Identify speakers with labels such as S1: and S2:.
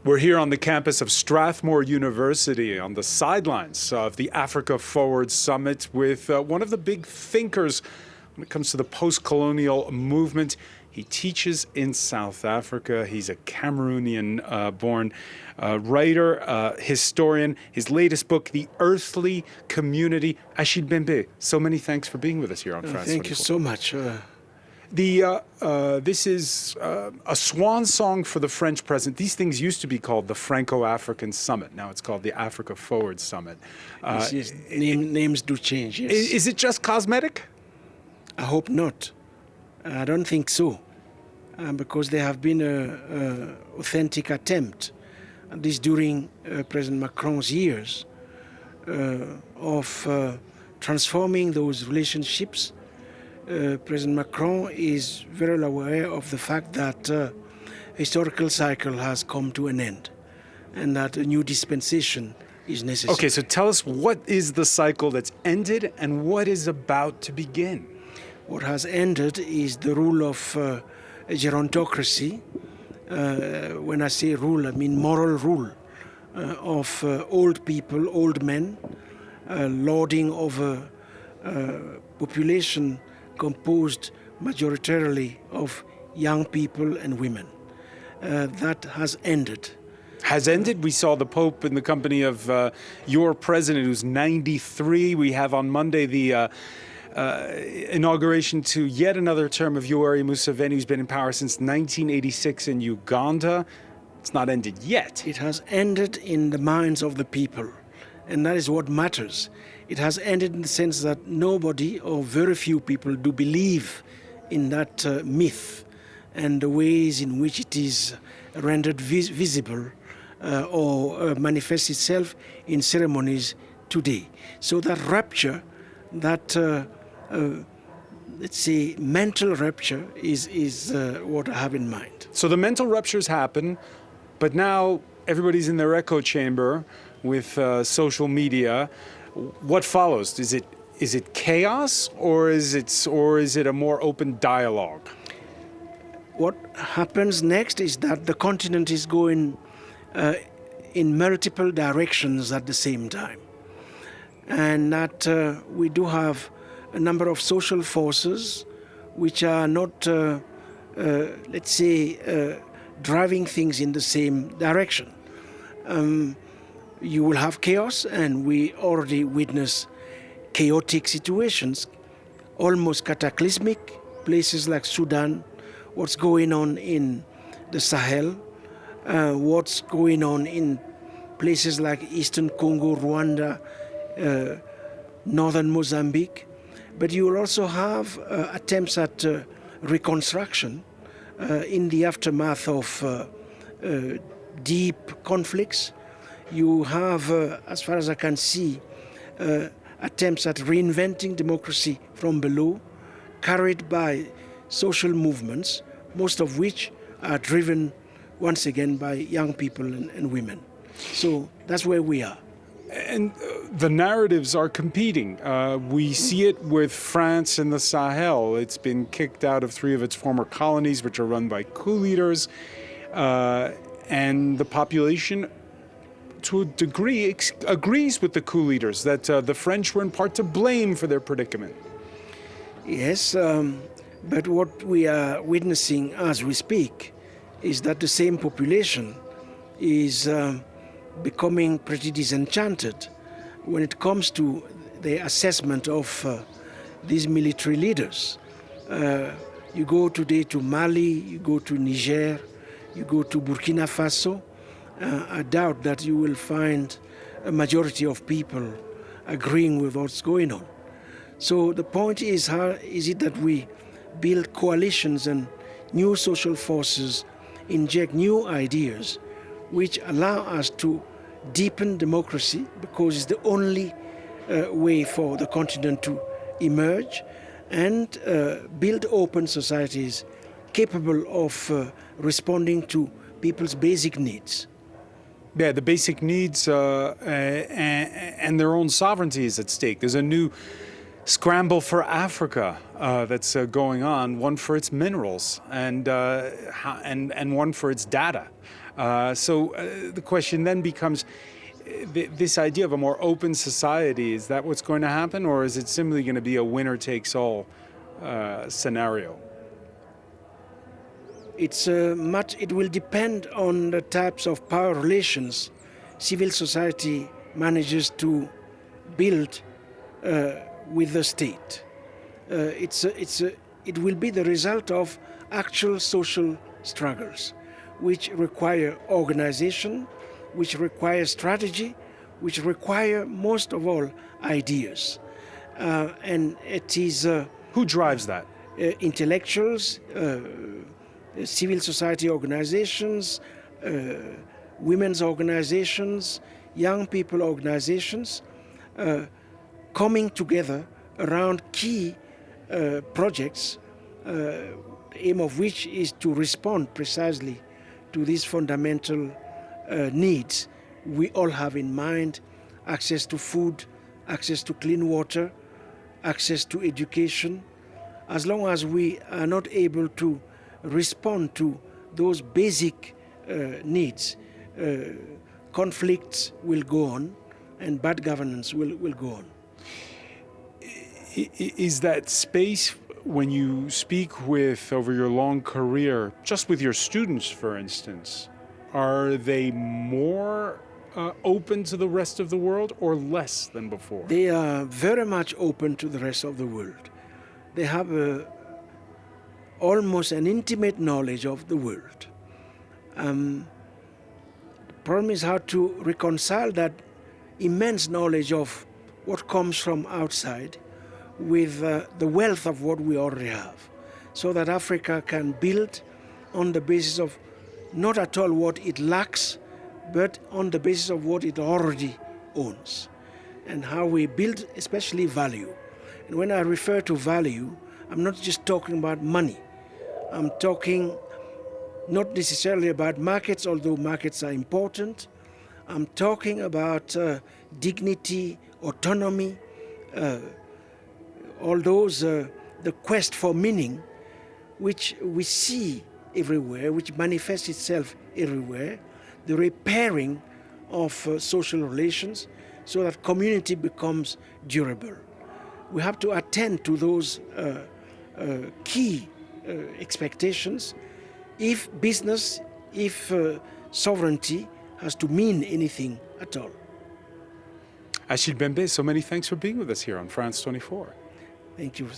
S1: We're here on the campus of Strathmore University on the sidelines of the Africa Forward Summit with one of the big thinkers when it comes to the post-colonial movement. He teaches in South Africa. He's a Cameroonian-born writer, historian. His latest book, The Earthly Community. Achille Mbembe, so many thanks for being with us here on France 24.
S2: Thank you so much.
S1: This is a swan song for the French president. These things used to be called the Franco-African Summit. Now it's called the Africa Forward Summit.
S2: Yes, names do change, yes.
S1: Is it just cosmetic?
S2: I hope not. I don't think so, because there have been an authentic attempt, at least during President Macron's years, of transforming those relationships. President Macron is very aware of the fact that historical cycle has come to an end and that a new dispensation is necessary.
S1: Okay, so tell us, what is the cycle that's ended and what is about to begin?
S2: What has ended is the rule of a gerontocracy. When I say rule, I mean moral rule of old people, old men, lording over population composed majoritarily of young people and women. That has ended.
S1: Has ended? We saw the Pope in the company of your president, who's 93. We have on Monday the inauguration to yet another term of Yoweri Museveni, who's been in power since 1986 in Uganda. It's not ended yet.
S2: It has ended in the minds of the people, and that is what matters. It has ended in the sense that nobody or very few people do believe in that myth and the ways in which it is rendered visible or manifests itself in ceremonies today. So that rupture, that let's say mental rupture is what I have in mind.
S1: So the mental ruptures happen, but now everybody's in their echo chamber with social media. What follows? Is it chaos, or is it a more open dialogue?
S2: What happens next is that the continent is going in multiple directions at the same time, and that we do have a number of social forces which are not, let's say, driving things in the same direction. You will have chaos, and we already witness chaotic situations, almost cataclysmic, places like Sudan, what's going on in the Sahel, what's going on in places like Eastern Congo, Rwanda, northern Mozambique. But you will also have attempts at reconstruction in the aftermath of deep conflicts. You have, as far as I can see, attempts at reinventing democracy from below, carried by social movements, most of which are driven, once again, by young people and women. So that's where we are.
S1: And the narratives are competing. We see it with France and the Sahel. It's been kicked out of 3 of its former colonies, which are run by coup leaders, and the population, to a degree, agrees with the coup leaders that the French were in part to blame for their predicament.
S2: Yes, but what we are witnessing as we speak is that the same population is becoming pretty disenchanted when it comes to the assessment of these military leaders. You go today to Mali, you go to Niger, you go to Burkina Faso. I doubt that you will find a majority of people agreeing with what's going on. So the point is, how is it that we build coalitions and new social forces, inject new ideas, which allow us to deepen democracy, because it's the only way for the continent to emerge, and build open societies capable of responding to people's basic needs.
S1: Yeah, the basic needs and their own sovereignty is at stake. There's a new scramble for Africa that's going on, one for its minerals and one for its data. The question then becomes, this idea of a more open society, is that what's going to happen, or is it simply going to be a winner-takes-all scenario?
S2: It will depend on the types of power relations civil society manages to build with the state. It will be the result of actual social struggles, which require organization, which require strategy, which require, most of all, ideas. And it is...
S1: Who drives that?
S2: Intellectuals, civil society organizations, women's organizations, young people organizations, coming together around key projects, the aim of which is to respond precisely to these fundamental needs we all have in mind: access to food, access to clean water, access to education. As long as we are not able to respond to those basic needs, conflicts will go on and bad governance will go on.
S1: Is that space, when you speak with, over your long career, just with your students, for instance, are they more open to the rest of the world or less than before?
S2: They are very much open to the rest of the world. They have almost an intimate knowledge of the world. The problem is how to reconcile that immense knowledge of what comes from outside with the wealth of what we already have, so that Africa can build on the basis of not at all what it lacks, but on the basis of what it already owns, and how we build especially value. And when I refer to value, I'm not just talking about money. I'm talking not necessarily about markets, although markets are important. I'm talking about dignity, autonomy, all those, the quest for meaning, which we see everywhere, which manifests itself everywhere, the repairing of social relations so that community becomes durable. We have to attend to those key expectations if business, if sovereignty has to mean anything at all.
S1: Achille Mbembe, so many thanks for being with us here on France 24.
S2: Thank you.